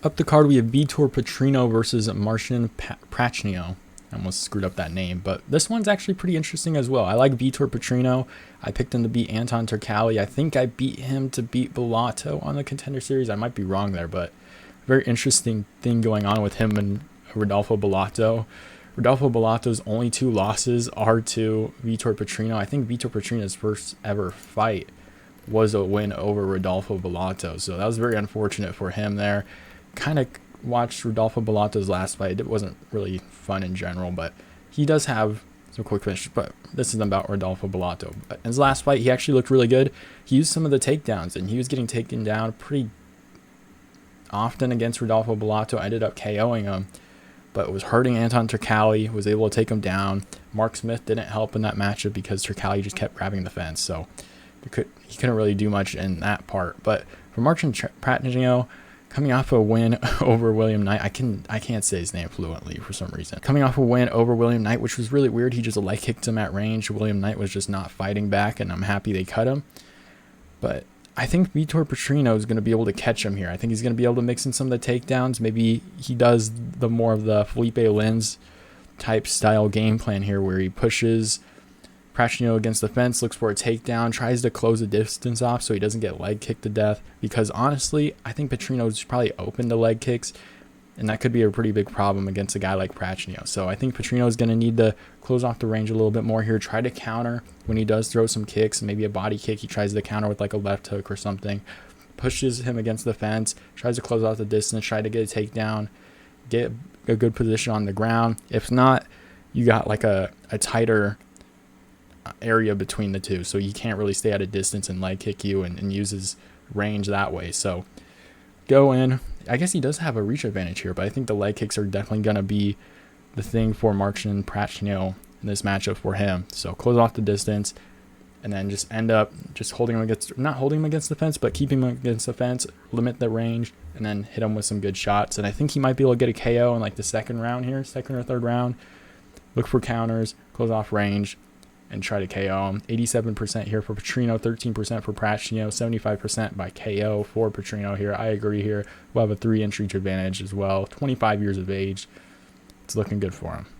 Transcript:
Up the card, we have Vitor Petrino versus Marcin Prachnio. I almost screwed up that name, but this one's actually pretty interesting as well. I like Vitor Petrino. I picked him to beat Anton Turkalj. I think I beat him to beat Bellato on the Contender Series. I might be wrong there, but very interesting thing going on with him and Rodolfo Bellato. Rodolfo Bellato's only 2 losses are to Vitor Petrino. I think Vitor Petrino's first ever fight was a win over Rodolfo Bellato, so that was very unfortunate for him there. Kind of watched Rodolfo Bellato's last fight. It wasn't really fun in general, but he does have some quick finishes. But this isn't about Rodolfo Bellato. But in his last fight, he actually looked really good. He used some of the takedowns, and he was getting taken down pretty often against Rodolfo Bellato. I ended up KOing him, but it was hurting Anton Turkalj, was able to take him down. Mark Smith didn't help in that matchup because Turkalj just kept grabbing the fence, so he couldn't really do much in that part. But for Marcin Prachnio, coming off a win over William Knight, I can't say his name fluently for some reason. Coming off a win over William Knight, which was really weird. He just leg kicked him at range. William Knight was just not fighting back, and I'm happy they cut him. But I think Vitor Petrino is going to be able to catch him here. I think he's going to be able to mix in some of the takedowns. Maybe he does the more of the Felipe Lins type style game plan here, where he pushes Prachnio against the fence, looks for a takedown, tries to close the distance off so he doesn't get leg kicked to death. Because honestly, I think Petrino's probably open to leg kicks, and that could be a pretty big problem against a guy like Prachnio. So I think Petrino is going to need to close off the range a little bit more here, try to counter when he does throw some kicks, maybe a body kick. He tries to counter with like a left hook or something, pushes him against the fence, tries to close out the distance, try to get a takedown, get a good position on the ground. If not, you got like a tighter area between the two, so he can't really stay at a distance and leg kick you and use his range that way. So go in. I guess he does have a reach advantage here, but I think the leg kicks are definitely going to be the thing for Marcin Prachnio in this matchup for him. So close off the distance and then just end up just holding him against, not holding him against the fence, but keeping him against the fence, limit the range, and then hit him with some good shots. And I think he might be able to get a KO in like the second round here, second or third round. Look for counters, close off range, and try to KO him. 87% here for Petrino, 13% for Prachnio, 75% by KO for Petrino here. I agree here. We'll have a 3-inch reach advantage as well. 25 years of age. It's looking good for him.